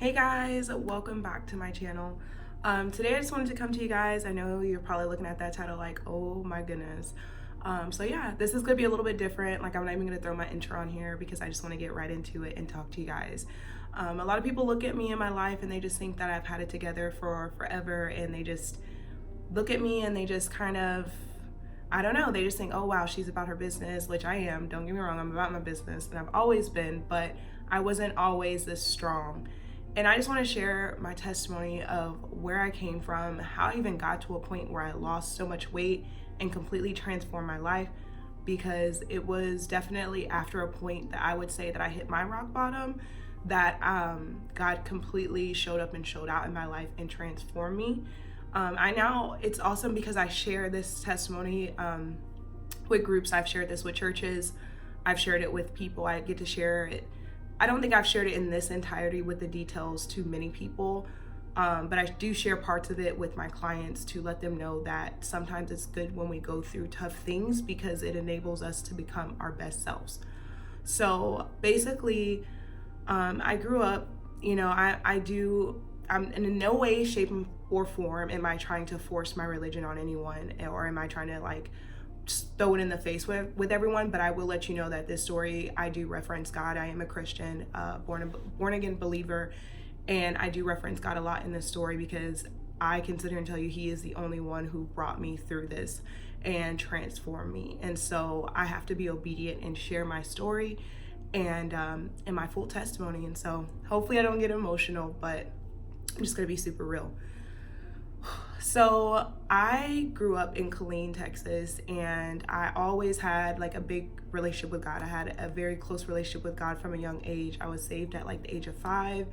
Hey guys, welcome back to my channel. Today I just wanted to come to you guys. I know you're probably looking at that title like, oh my goodness. So yeah, this is gonna be a little bit different. Like, I'm not even gonna throw my intro on here because I just wanna get right into it and talk to you guys. A lot of people look at me in my life and they just think that I've had it together for forever, and they just look at me and they just kind of, I don't know, they just think, oh wow, she's about her business, which I am. Don't get me wrong, I'm about my business and I've always been, but I wasn't always this strong. And I just want to share my testimony of where I came from, how I even got to a point where I lost so much weight and completely transformed my life, because it was definitely after a point that I would say that I hit my rock bottom, that God completely showed up and showed out in my life and transformed me. It's awesome because I share this testimony with groups. I've shared this with churches. I've shared it with people. I get to share it. I don't think I've shared it in this entirety with the details to many people, but I do share parts of it with my clients to let them know that sometimes it's good when we go through tough things because it enables us to become our best selves. So basically, I grew up, I'm in no way, shape, or form am I trying to force my religion on anyone, or am I trying to like just throw it in the face with everyone. But I will let you know that this story, I do reference God. I am a Christian, born again believer, and I do reference God a lot in this story because I can sit here and tell you He is the only one who brought me through this and transformed me. And so I have to be obedient and share my story and my full testimony. And so hopefully I don't get emotional, but I'm just gonna be super real. So I grew up in Killeen, Texas, and I always had like a big relationship with God. I had a very close relationship with God from a young age. I was saved at like the age of 5,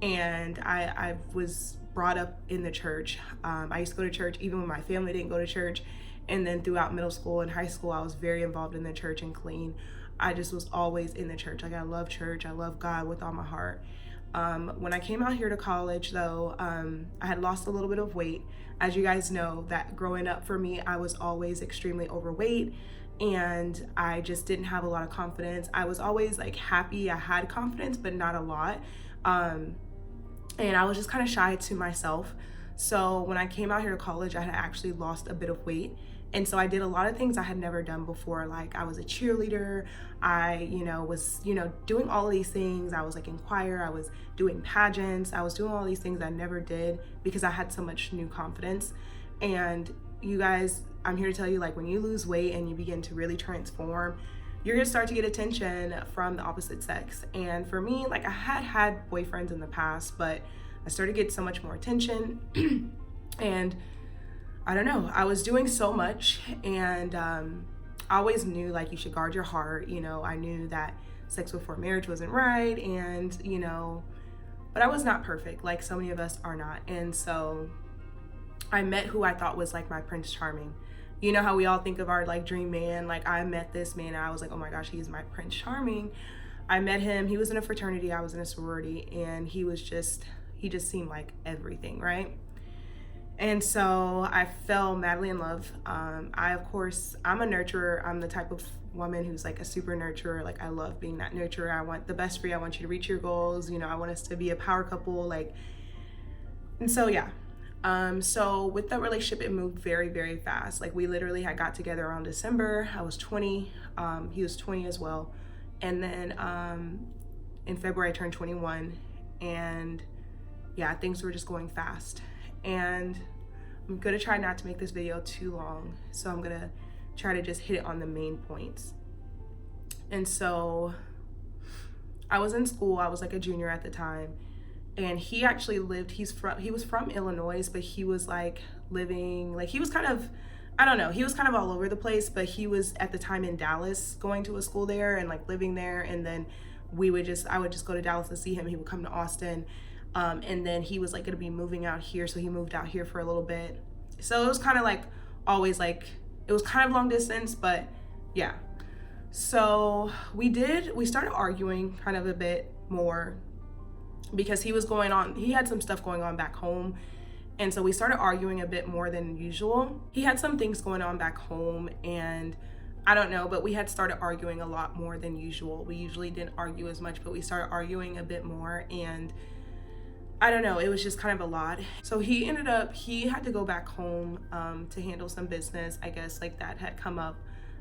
and I was brought up in the church. I used to go to church even when my family didn't go to church. And then throughout middle school and high school, I was very involved in the church in Killeen. I just was always in the church. Like, I love church. I love God with all my heart. When I came out here to college, though, I had lost a little bit of weight. As you guys know, that growing up for me, I was always extremely overweight, and I just didn't have a lot of confidence. I was always like happy. I had confidence, but not a lot. And I was just kind of shy to myself. So when I came out here to college, I had actually lost a bit of weight. And so I did a lot of things I had never done before. Like, I was a cheerleader. I, was, doing all of these things. I was like in choir. I was doing pageants. I was doing all these things I never did because I had so much new confidence. And you guys, I'm here to tell you, like, when you lose weight and you begin to really transform, you're gonna start to get attention from the opposite sex. And for me, like, I had boyfriends in the past, but I started to get so much more attention. And I don't know, I was doing so much, and I always knew, like, you should guard your heart. I knew that sex before marriage wasn't right, and, but I was not perfect, like so many of us are not. And so I met who I thought was like my Prince Charming. You know how we all think of our like dream man? Like, I met this man and I was like, oh my gosh, he's my Prince Charming. I met him, he was in a fraternity, I was in a sorority, and he just seemed like everything, right? And so I fell madly in love. I'm a nurturer. I'm the type of woman who's like a super nurturer. Like, I love being that nurturer. I want the best for you. I want you to reach your goals. I want us to be a power couple. Like, and so, yeah. So with that relationship, it moved very, very fast. Like, we literally had got together around December. I was 20. He was 20 as well. And then in February, I turned 21. And yeah, things were just going fast. And I'm gonna try not to make this video too long, so I'm gonna try to just hit it on the main points. And so I was in school. I was like a junior at the time, and he actually lived, he was from Illinois, but he was like living, like, he was kind of, I don't know, he was kind of all over the place, but he was at the time in Dallas, going to a school there and like living there. And then I would just go to Dallas to see him. He would come to Austin. And then he was like gonna be moving out here, so he moved out here for a little bit. So it was kind of like always like, it was kind of long distance, but yeah. So we started arguing kind of a bit more because he had some stuff going on back home. And so we started arguing a bit more than usual. He had some things going on back home, and I don't know, but we had started arguing a lot more than usual. We usually didn't argue as much, but we started arguing a bit more. And I don't know, it was just kind of a lot. So he had to go back home to handle some business, I guess, like that had come up.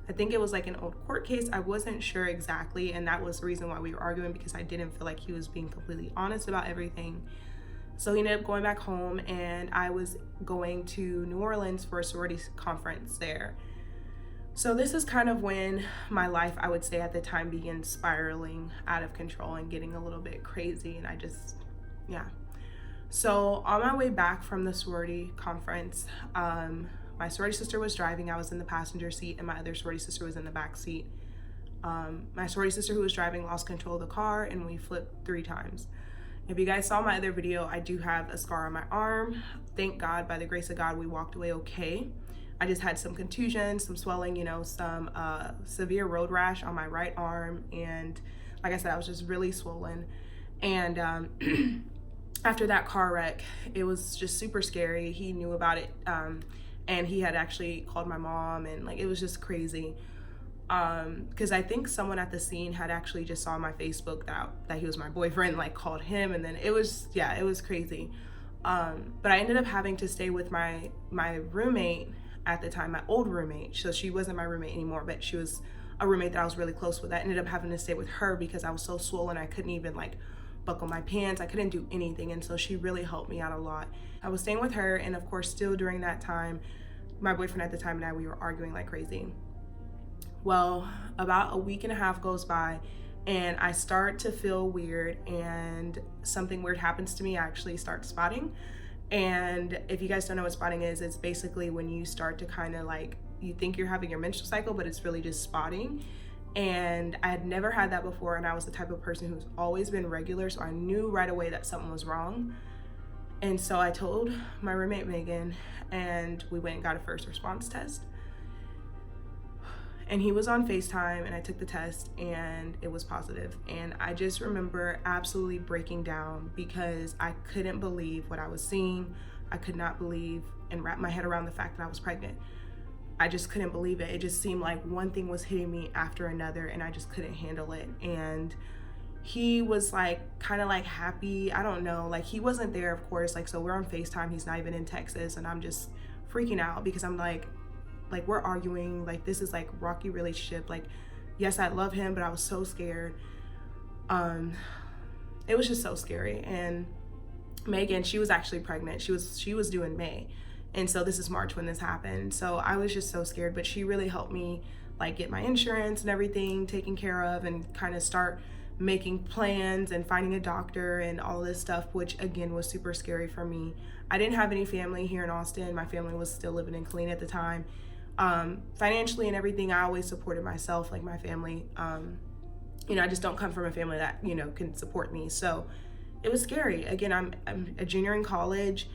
I think it was like an old court case. I wasn't sure exactly. And that was the reason why we were arguing, because I didn't feel like he was being completely honest about everything. So he ended up going back home, and I was going to New Orleans for a sorority conference there. So this is kind of when my life, I would say at the time, began spiraling out of control and getting a little bit crazy. And I just, yeah. So on my way back from the sorority conference, my sorority sister was driving. I was in the passenger seat, and my other sorority sister was in the back seat. My sorority sister who was driving lost control of the car, and we flipped 3 times. If you guys saw my other video, I do have a scar on my arm. Thank God, by the grace of God, we walked away okay. I just had some contusion, some swelling, you know, some severe road rash on my right arm. And like I said, I was just really swollen. And after that car wreck, it was just super scary. He knew about it, and he had actually called my mom, and like, it was just crazy. Because I think someone at the scene had actually just saw on my Facebook that he was my boyfriend, like called him, and then it was crazy. But I ended up having to stay with my roommate at the time, my old roommate. So she wasn't my roommate anymore, but she was a roommate that I was really close with. I ended up having to stay with her because I was so swollen. I couldn't even like buckle my pants. I couldn't do anything. And so she really helped me out a lot. I was staying with her. And of course, still during that time, my boyfriend at the time and I, we were arguing like crazy. Well, about a week and a half goes by, and I start to feel weird, and something weird happens to me. I actually start spotting. And if you guys don't know what spotting is, it's basically when you start to kind of like, you think you're having your menstrual cycle, but it's really just spotting. And I had never had that before, and I was the type of person who's always been regular, so I knew right away that something was wrong. And so I told my roommate Megan, and we went and got a first response test. And he was on FaceTime, and I took the test, and it was positive. And I just remember absolutely breaking down because I couldn't believe what I was seeing. I could not believe and wrap my head around the fact that I was pregnant. I just couldn't believe it. It just seemed like one thing was hitting me after another, and I just couldn't handle it. And he was like kind of like happy. I don't know, like he wasn't there, of course. Like, so we're on FaceTime. He's not even in Texas, and I'm just freaking out because I'm like we're arguing, like this is like rocky relationship. Like, yes, I love him, but I was so scared. It was just so scary. And Megan, she was actually pregnant. She was due in May. And so this is March when this happened. So I was just so scared, but she really helped me like get my insurance and everything taken care of, and kind of start making plans and finding a doctor and all this stuff, which again was super scary for me. I didn't have any family here in Austin. My family was still living in Killeen at the time. Financially and everything, I always supported myself, like my family. You know, I just don't come from a family that, you know, can support me. So it was scary. Again, I'm a junior in college.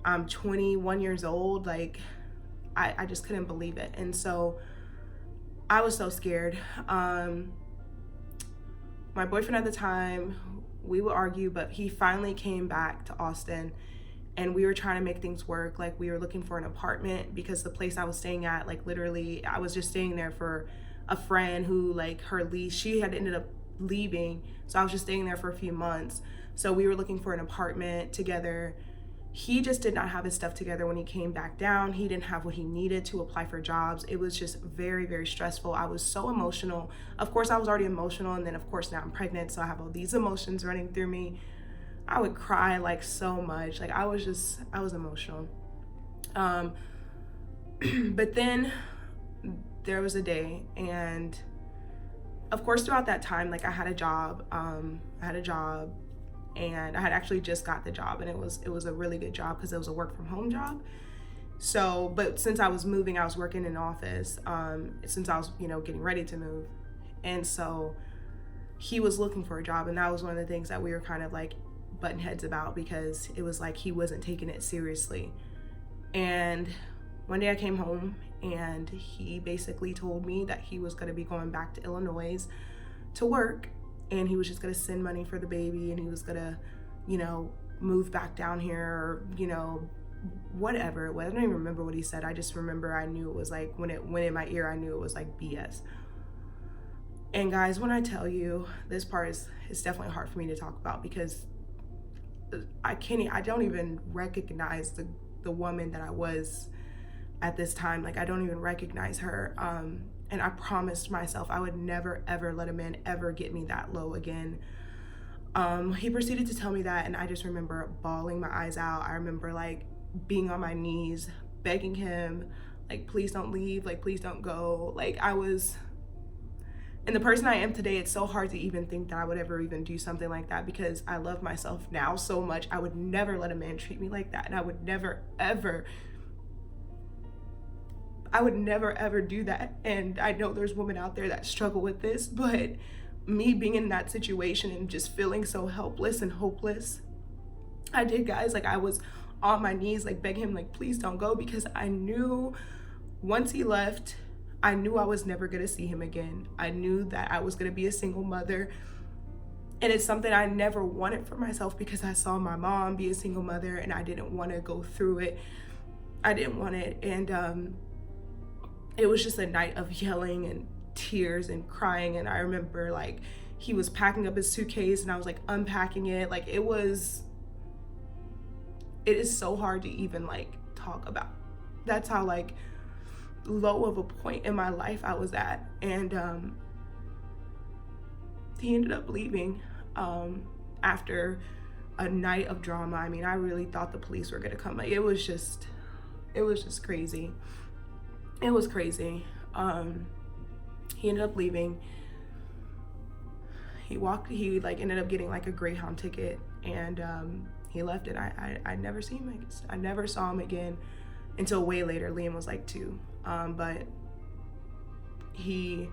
I'm 21 years old. Like, I just couldn't believe it. And so I was so scared. My boyfriend at the time, we would argue, but he finally came back to Austin, and we were trying to make things work. Like, we were looking for an apartment because the place I was staying at, like literally, I was just staying there for a friend who, like, her lease, she had ended up leaving. So I was just staying there for a few months. So we were looking for an apartment together. He just did not have his stuff together when he came back down. He didn't have what he needed to apply for jobs. It was just very, very stressful. I was so emotional. Of course, I was already emotional. And then of course now I'm pregnant. So I have all these emotions running through me. I would cry like so much. Like I was emotional. But then there was a day, and of course throughout that time, like I had a job. And I had actually just got the job, and it was a really good job because it was a work from home job. So, but since I was moving, I was working in an office, since I was, you know, getting ready to move. And so he was looking for a job, and that was one of the things that we were kind of like butting heads about, because it was like he wasn't taking it seriously. And one day I came home, and he basically told me that he was going to be going back to Illinois to work, and he was just going to send money for the baby, and he was going to, you know, move back down here, or, you know, whatever it was. I don't even remember what he said. I just remember I knew it was like, when it went in my ear, I knew it was like BS. And guys, when I tell you, this part is definitely hard for me to talk about, because I don't even recognize the woman that I was at this time. Like, I don't even recognize her. And I promised myself I would never ever let a man ever get me that low again. He proceeded to tell me that, and I just remember bawling my eyes out. I remember like being on my knees begging him, like, please don't leave, like, please don't go. Like, I was, and the person I am today, it's so hard to even think that I would ever even do something like that, because I love myself now so much. I would never let a man treat me like that, and I would never ever do that. And I know there's women out there that struggle with this, but me being in that situation and just feeling so helpless and hopeless, I did, guys. Like, I was on my knees, like, begging him, like, please don't go, because I knew once he left, I knew I was never gonna see him again. I knew that I was gonna be a single mother, and it's something I never wanted for myself, because I saw my mom be a single mother and I didn't want to go through it. I didn't want it. And it was just a night of yelling and tears and crying. And I remember, like, he was packing up his suitcase and I was like unpacking it. Like, it is so hard to even like talk about. That's how like low of a point in my life I was at. And he ended up leaving after a night of drama. I mean, I really thought the police were gonna come. Like, it was just crazy. It was crazy. He ended up leaving. He like ended up getting like a Greyhound ticket, and he left it. I never see him. I never saw him again until way later. Liam was like 2, but he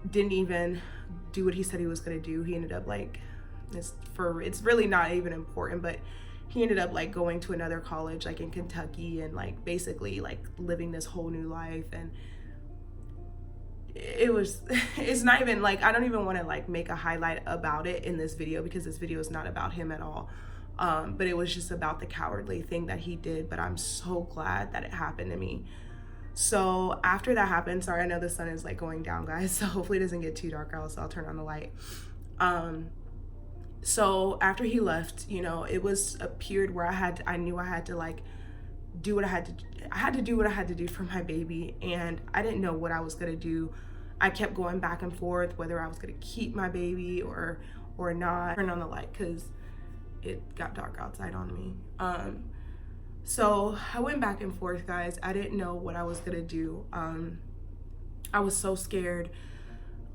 didn't even do what he said he was gonna do. He ended up like, it's really not even important, but he ended up like going to another college like in Kentucky and like basically like living this whole new life. And it's not even like, I don't even want to like make a highlight about it in this video, because this video is not about him at all. But it was just about the cowardly thing that he did. But I'm so glad that it happened to me. So after that happened, sorry, I know the sun is like going down, guys, so hopefully it doesn't get too dark, or else I'll turn on the light. So after he left, you know, it was a period where I knew I had to like do what I had to do what I had to do for my baby, and I didn't know what I was gonna do. I kept going back and forth whether I was gonna keep my baby or not. Turn on the light because it got dark outside on me. So I went back and forth, guys. I didn't know what I was gonna do. I was so scared.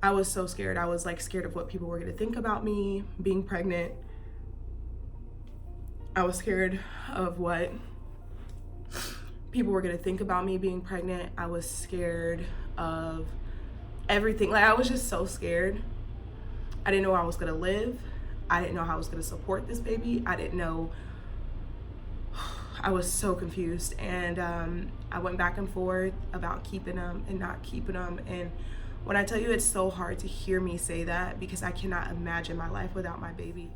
I was like scared of what people were gonna think about me being pregnant. I was scared of what people were gonna think about me being pregnant. I was scared of everything. Like, I was just so scared. I didn't know how I was gonna live. I didn't know how I was gonna support this baby. I didn't know. I was so confused. And I went back and forth about keeping him and not keeping him. And when I tell you, it's so hard to hear me say that, because I cannot imagine my life without my baby.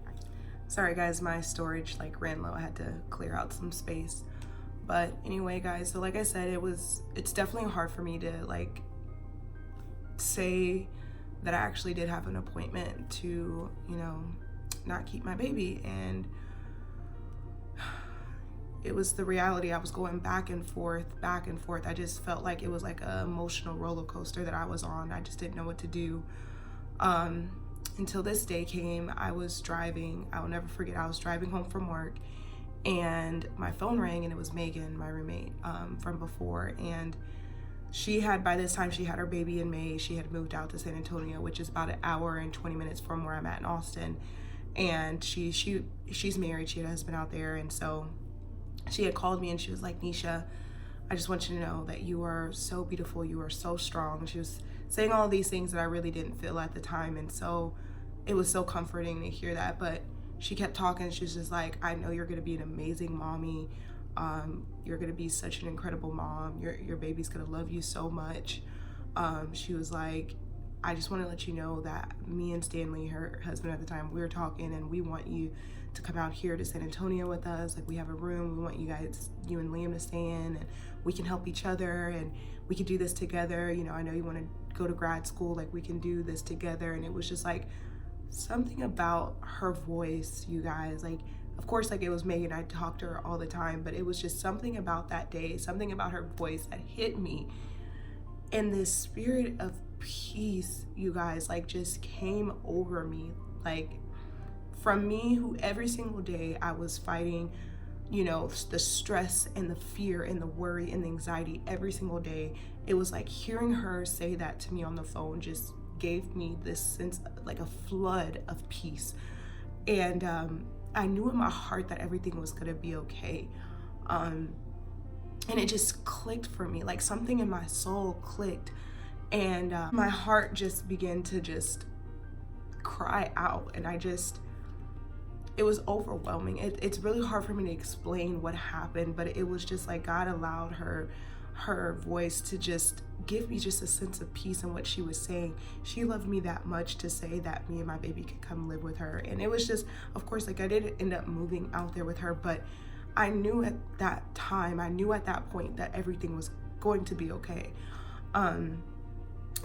Sorry guys, my storage like ran low. I had to clear out some space. But anyway, guys, so like I said, it's definitely hard for me to like say that I actually did have an appointment to, you know, not keep my baby. And it was the reality. I was going back and forth. I just felt like it was like an emotional roller coaster that I was on. I just didn't know what to do. Until this day came. I was driving. I will never forget. I was driving home from work, and my phone rang, and it was Megan, my roommate from before. And she had, by this time, she had her baby in May. She had moved out to San Antonio, which is about an hour and 20 minutes from where I'm at in Austin. And she's married. She had a husband out there. And so she had called me and she was like, Nisha, I just want you to know that you are so beautiful. You are so strong. She was saying all these things that I really didn't feel at the time. And so it was so comforting to hear that. But she kept talking. She was just like, I know you're going to be an amazing mommy. You're going to be such an incredible mom. Your baby's going to love you so much. She was like, I just want to let you know that me and Stanley, her husband at the time, we were talking, and we want you to come out here to San Antonio with us. Like, we have a room. We want you and Liam to stay in, and we can help each other, and we can do this together. You know, I know you want to go to grad school. Like, we can do this together. And it was just like something about her voice, you guys. Like, Of course, like, it was Megan, I talked to her all the time, but it was just something about that day, something about her voice that hit me. And this spirit of peace, you guys, like, just came over me. Like, from me, who every single day I was fighting, you know, the stress and the fear and the worry and the anxiety every single day, it was like hearing her say that to me on the phone just gave me this sense, like a flood of peace. And I knew in my heart that everything was gonna be okay. And it just clicked for me, like something in my soul clicked, and my heart just began to just cry out. And it was overwhelming. It's really hard for me to explain what happened, but it was just like God allowed her voice to just give me just a sense of peace in what she was saying. She loved me that much to say that me and my baby could come live with her. And it was just, of course, like, I didn't end up moving out there with her, but I knew at that time, I knew at that point that everything was going to be okay. And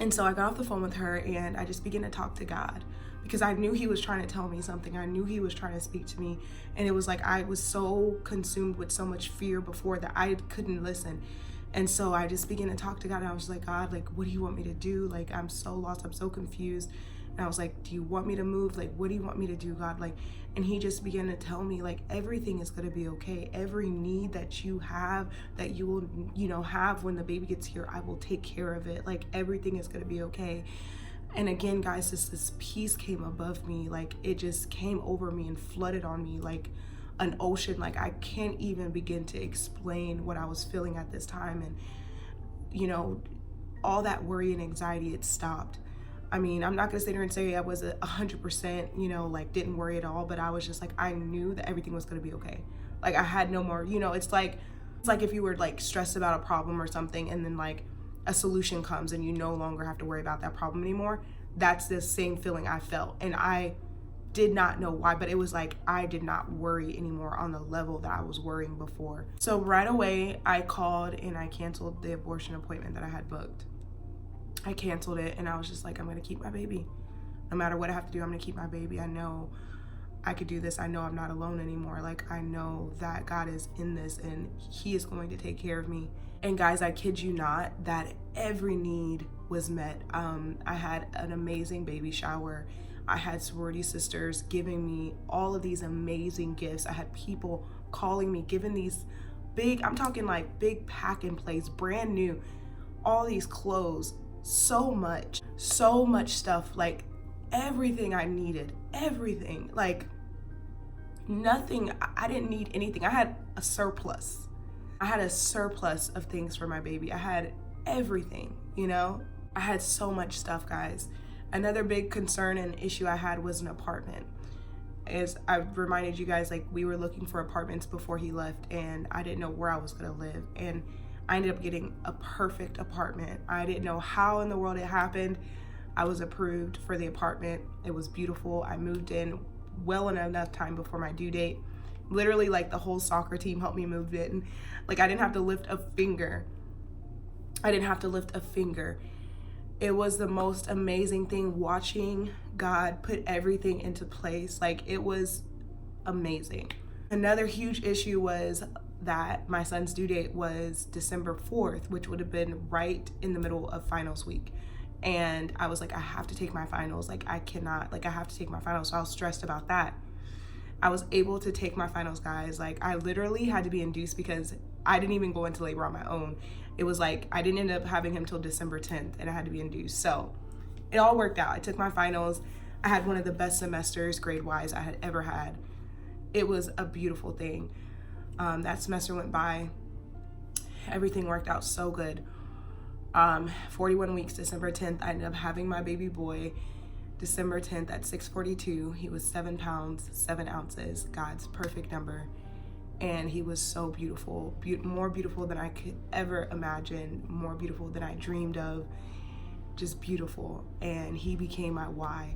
so I got off the phone with her and I just began to talk to God, because I knew he was trying to tell me something. I knew he was trying to speak to me. And it was like I was so consumed with so much fear before that I couldn't listen. And so I just began to talk to God, and I was like, God, like, what do you want me to do? Like, I'm so lost, I'm so confused. And I was like, do you want me to move? Like, what do you want me to do, God? Like, and he just began to tell me, like, everything is gonna be okay. Every need that you have, that you will, you know, have when the baby gets here, I will take care of it. Like, everything is gonna be okay. And again, guys, this peace came above me. Like, it just came over me and flooded on me like an ocean. Like, I can't even begin to explain what I was feeling at this time. And, you know, all that worry and anxiety, it stopped. I mean, I'm not gonna sit here and say I was 100%, you know, like, didn't worry at all, but I was just like, I knew that everything was gonna be okay. Like, I had no more, you know, it's like if you were like stressed about a problem or something, and then like a solution comes and you no longer have to worry about that problem anymore. That's the same feeling I felt. And I did not know why, but it was like I did not worry anymore on the level that I was worrying before. So right away, I called and I canceled the abortion appointment that I had booked. I canceled it, and I was just like, I'm gonna keep my baby. No matter what I have to do, I'm gonna keep my baby. I know I could do this. I know I'm not alone anymore. Like, I know that God is in this and he is going to take care of me. And guys, I kid you not, that every need was met. I had an amazing baby shower. I had sorority sisters giving me all of these amazing gifts. I had people calling me, giving these big, I'm talking like big pack and plays, brand new, all these clothes, so much stuff, like everything I needed, everything, like nothing, I didn't need anything. I had a surplus. I had a surplus of things for my baby. I had everything, you know? I had so much stuff, guys. Another big concern and issue I had was an apartment. As I reminded you guys, like, we were looking for apartments before he left, and I didn't know where I was gonna live. And I ended up getting a perfect apartment. I didn't know how in the world it happened. I was approved for the apartment. It was beautiful. I moved in well in enough time before my due date. Literally, like, the whole soccer team helped me move in. Like, I didn't have to lift a finger. I didn't have to lift a finger. It was the most amazing thing watching God put everything into place. Like, it was amazing. Another huge issue was that my son's due date was December 4th, which would have been right in the middle of finals week. And I was like, I have to take my finals. Like, I cannot, like, I have to take my finals. So I was stressed about that. I was able to take my finals, guys. Like, I literally had to be induced because I didn't even go into labor on my own. It was like, I didn't end up having him till December 10th, and I had to be induced. So it all worked out. I took my finals. I had one of the best semesters grade-wise I had ever had. It was a beautiful thing. That semester went by. Everything worked out so good. 41 weeks, December 10th, I ended up having my baby boy. December 10th at 6:42, he was 7 pounds, 7 ounces, God's perfect number. And he was so beautiful, more beautiful than I could ever imagine, more beautiful than I dreamed of, just beautiful. And he became my why.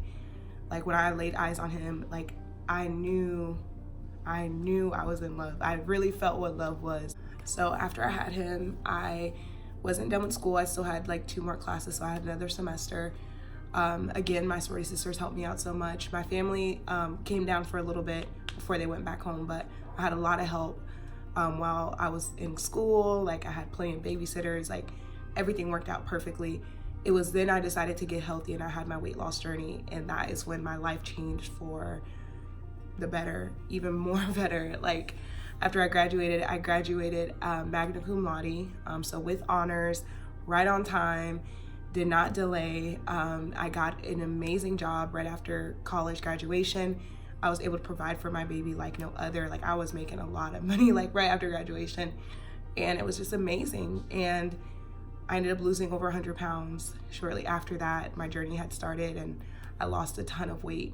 Like, when I laid eyes on him, like, I knew I was in love. I really felt what love was. So after I had him, I wasn't done with school. I still had like 2 more classes, so I had another semester. Again, my sorority sisters helped me out so much. My family came down for a little bit, before they went back home. But I had a lot of help while I was in school. Like I had plenty of babysitters, like everything worked out perfectly. It was then I decided to get healthy and I had my weight loss journey, and that is when my life changed for the better, even more better. Like after I graduated magna cum laude, so with honors, right on time, did not delay. I got an amazing job right after college graduation. I was able to provide for my baby like no other. Like I was making a lot of money like right after graduation, and it was just amazing. And I ended up losing over 100 pounds shortly after that. My journey had started and I lost a ton of weight.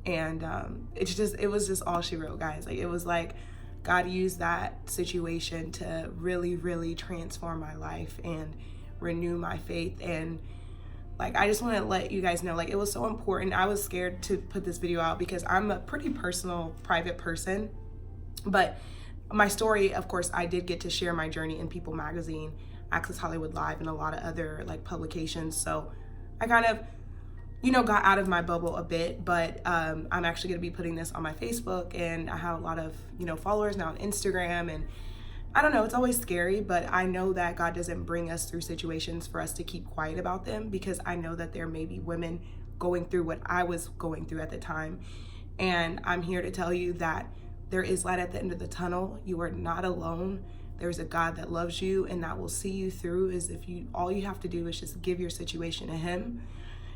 And it was just all she wrote, guys. Like it was like God used that situation to really, really transform my life and renew my faith. And like I just want to let you guys know, like it was so important. I was scared to put this video out because I'm a pretty personal, private person. But my story, of course, I did get to share my journey in People Magazine, Access Hollywood Live, and a lot of other like publications. So I kind of, you know, got out of my bubble a bit, but I'm actually going to be putting this on my Facebook, and I have a lot of, you know, followers now on Instagram. And I don't know, it's always scary, but I know that God doesn't bring us through situations for us to keep quiet about them, because I know that there may be women going through what I was going through at the time. And I'm here to tell you that there is light at the end of the tunnel. You are not alone. There's a God that loves you and that will see you through. Is if you, all you have to do is just give your situation to Him.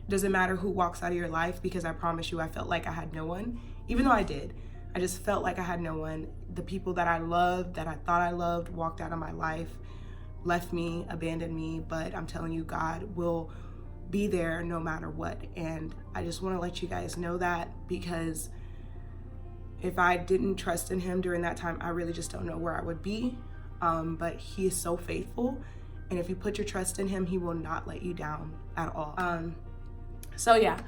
It doesn't matter who walks out of your life, because I promise you, I felt like I had no one, even though I did. I just felt like I had no one. The people that I loved, that I thought I loved, walked out of my life, left me, abandoned me. But I'm telling you, God will be there no matter what. And I just want to let you guys know that, because if I didn't trust in Him during that time, I really just don't know where I would be. But He is so faithful. And if you put your trust in Him, He will not let you down at all. So yeah,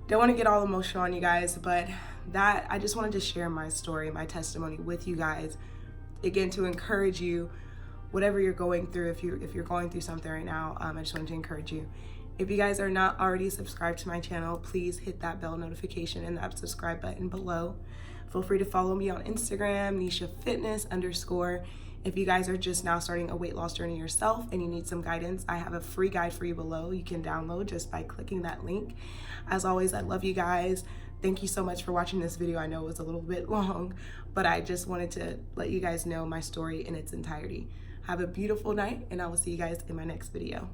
don't want to get all emotional on you guys, but that I just wanted to share my story, my testimony with you guys, again, to encourage you, whatever you're going through. If you're going through something right now, I just wanted to encourage you. If you guys are not already subscribed to my channel, please hit that bell notification and that subscribe button below. Feel free to follow me on Instagram, NishaFitness_. If you guys are just now starting a weight loss journey yourself and you need some guidance, I have a free guide for you below. You can download just by clicking that link. As always, I love you guys. Thank you so much for watching this video. I know it was a little bit long, but I just wanted to let you guys know my story in its entirety. Have a beautiful night, and I will see you guys in my next video.